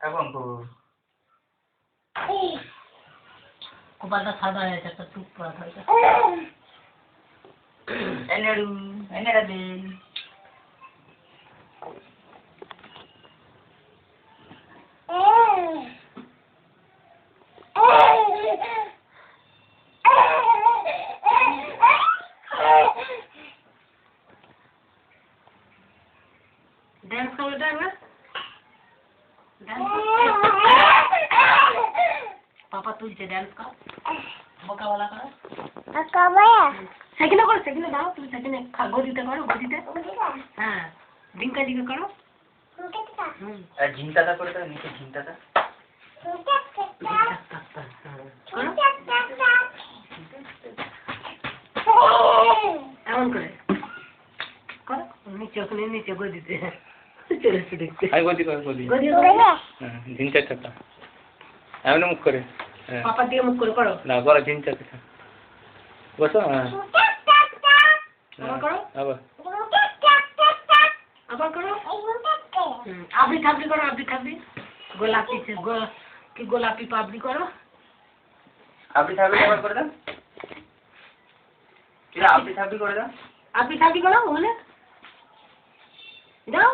এখন কপালটা সাদা হয়েছে, একটা টুক পড়া হয়েছে। এনেড়া দিন ডান্স করো না, পাপা তুলছে, ডান্স কর, বকাওয়ালা করো। সেখানে করো, সেখানে দাও, তুমি সেখানে গদিতে করো, গদিতে। হ্যাঁ, ডিঙ্কা ডিঙ্কা করো। ঝিমটাটা করে দাও, নিচে ঝিমটাটা এমন করে করো, নিচে, ওখানে নিচে গদিতে চলে এসে দেখতে। গদি কর, গদি গদি ঝিমটা চাপা এমন মুখ করে, পাপার দিকে মুখ করে করো। না করো ঝিমটা চাপা বসো। আবার করো, আবার আবার করো। আবরি থাবরি করো, আবরি থাবরি, গোলাপি কি গোলাপি পাবড়ি করো। আপনি থাকবে আবার করে দাও, আপনি থাকবি করে দাও, আপনি থাবরি করো, বলে দাও।